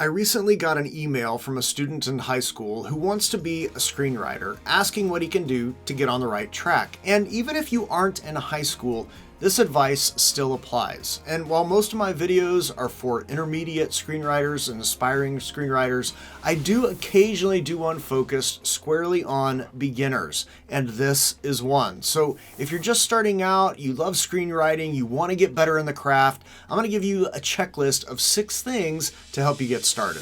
I recently got an email from a student in high school who wants to be a screenwriter, asking what he can do to get on the right track. And even if you aren't in high school, this advice still applies. And while most of my videos are for intermediate screenwriters and aspiring screenwriters, I do occasionally do one focused squarely on beginners, and this is one. So if you're just starting out, you love screenwriting, you want to get better in the craft, I'm going to give you a checklist of 6 things to help you get started.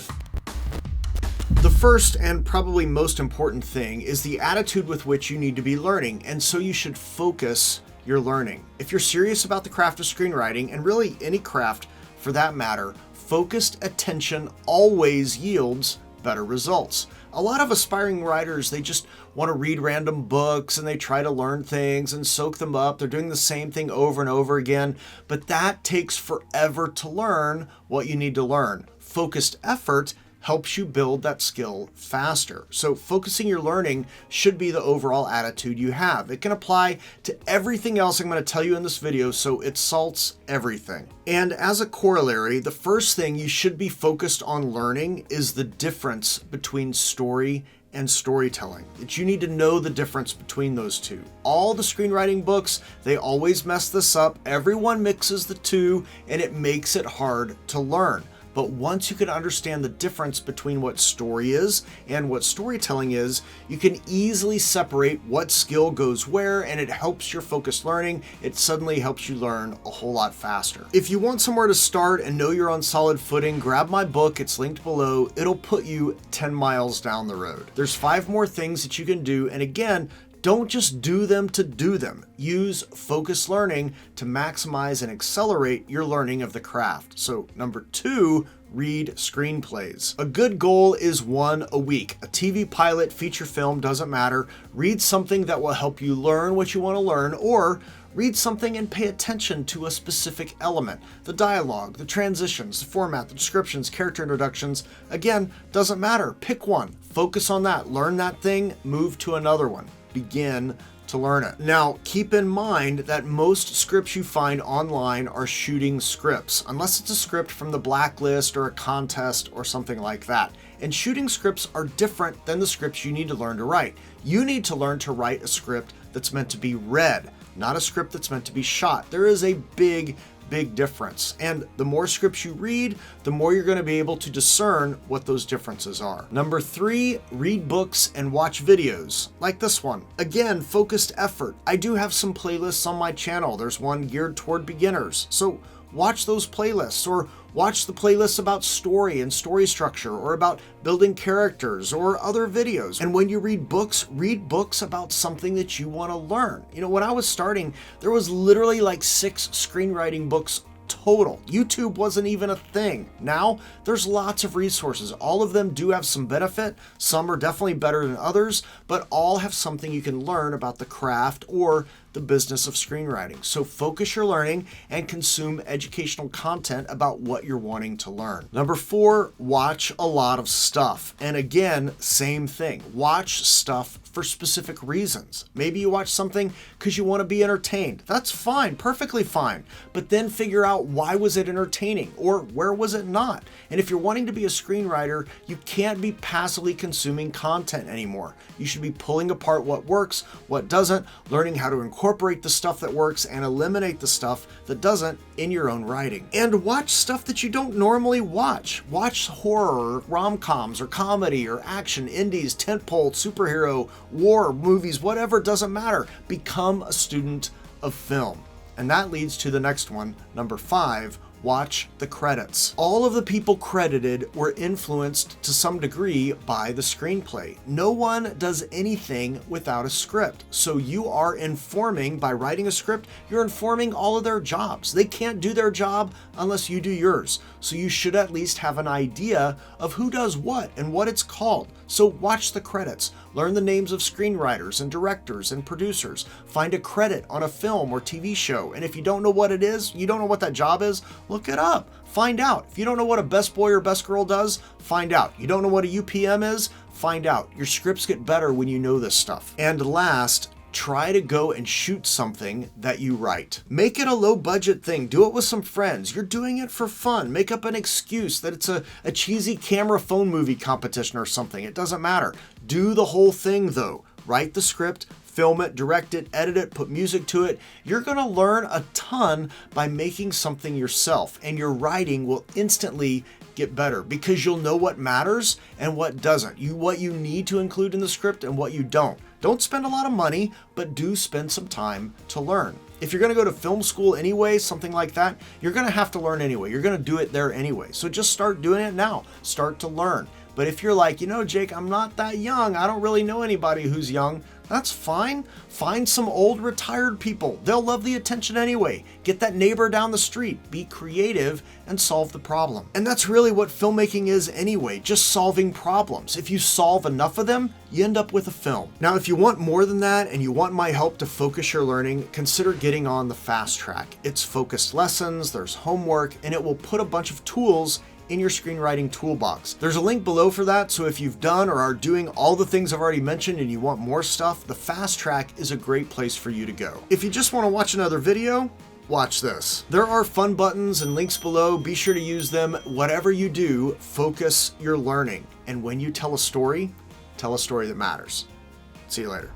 The first and probably most important thing is the attitude with which you need to be learning, and so you should focus your learning. If you're serious about the craft of screenwriting, and really any craft for that matter, focused attention always yields better results. A lot of aspiring writers, they just want to read random books and they try to learn things and soak them up. They're doing the same thing over and over again, but that takes forever to learn what you need to learn. Focused effort helps you build that skill faster. So focusing your learning should be the overall attitude you have. It can apply to everything else I'm going to tell you in this video, so it salts everything. And as a corollary, the first thing you should be focused on learning is the difference between story and storytelling. That you need to know the difference between those two. All the screenwriting books, they always mess this up. Everyone mixes the two, and it makes it hard to learn. But once you can understand the difference between what story is and what storytelling is, you can easily separate what skill goes where, and it helps your focused learning. It suddenly helps you learn a whole lot faster. If you want somewhere to start and know you're on solid footing, grab my book. It's linked below. It'll put you 10 miles down the road. There's 5 more things that you can do, and again, don't just do them to do them. Use focused learning to maximize and accelerate your learning of the craft. So number 2, read screenplays. A good goal is 1 a week. A TV pilot, feature film, doesn't matter. Read something that will help you learn what you want to learn, or read something and pay attention to a specific element. The dialogue, the transitions, the format, the descriptions, character introductions. Again, doesn't matter. Pick one. Focus on that. Learn that thing. Move to another one. Begin to learn it. Now, keep in mind that most scripts you find online are shooting scripts, unless it's a script from the blacklist or a contest or something like that. And shooting scripts are different than the scripts you need to learn to write. You need to learn to write a script that's meant to be read, not a script that's meant to be shot. There is a big difference. And the more scripts you read, the more you're going to be able to discern what those differences are. Number 3, read books and watch videos like this one. Again, focused effort. I do have some playlists on my channel. There's one geared toward beginners. So watch those playlists, or watch the playlists about story and story structure, or about building characters, or other videos. And when you read books about something that you want to learn. You know, when I was starting, there was literally like 6 screenwriting books total. YouTube wasn't even a thing. Now, there's lots of resources. All of them do have some benefit. Some are definitely better than others, but all have something you can learn about the craft or the business of screenwriting. So focus your learning and consume educational content about what you're wanting to learn. Number 4, watch a lot of stuff. And again, same thing. Watch stuff for specific reasons. Maybe you watch something because you want to be entertained. That's fine, perfectly fine. But then figure out, why was it entertaining, or where was it not? And if you're wanting to be a screenwriter, you can't be passively consuming content anymore. You should be pulling apart what works, what doesn't, learning how to incorporate the stuff that works and eliminate the stuff that doesn't in your own writing. And watch stuff that you don't normally watch. Watch horror, or rom-coms, or comedy, or action, indies, tentpole, superhero, war, movies, whatever, doesn't matter. Become a student of film. And that leads to the next one, number 5, watch the credits. All of the people credited were influenced to some degree by the screenplay. No one does anything without a script. So you are informing, by writing a script, you're informing all of their jobs. They can't do their job unless you do yours. So you should at least have an idea of who does what and what it's called. So watch the credits. Learn the names of screenwriters and directors and producers. Find a credit on a film or TV show. And if you don't know what it is, you don't know what that job is, look it up. Find out. If you don't know what a best boy or best girl does, find out. You don't know what a UPM is, find out. Your scripts get better when you know this stuff. And last, try to go and shoot something that you write. Make it a low budget thing. Do it with some friends. You're doing it for fun. Make up an excuse that it's a cheesy camera phone movie competition or something. It doesn't matter. Do the whole thing though. Write the script, film it, direct it, edit it, put music to it. You're going to learn a ton by making something yourself, and your writing will instantly get better because you'll know what matters and what doesn't. What you need to include in the script and what you don't. Don't spend a lot of money, but do spend some time to learn. If you're going to go to film school anyway, something like that, you're going to have to learn anyway. You're going to do it there anyway. So just start doing it now. Start to learn. But if you're like, Jake, I'm not that young. I don't really know anybody who's young. That's fine. Find some old retired people. They'll love the attention anyway. Get that neighbor down the street. Be creative and solve the problem. And that's really what filmmaking is anyway, just solving problems. If you solve enough of them, you end up with a film. Now, if you want more than that and you want my help to focus your learning, consider getting on the fast track. It's focused lessons, there's homework, and it will put a bunch of tools in your screenwriting toolbox. There's a link below for that, so if you've done or are doing all the things I've already mentioned and you want more stuff, the fast track is a great place for you to go. If you just want to watch another video, watch this. There are fun buttons and links below. Be sure to use them. Whatever you do, focus your learning. And when you tell a story that matters. See you later.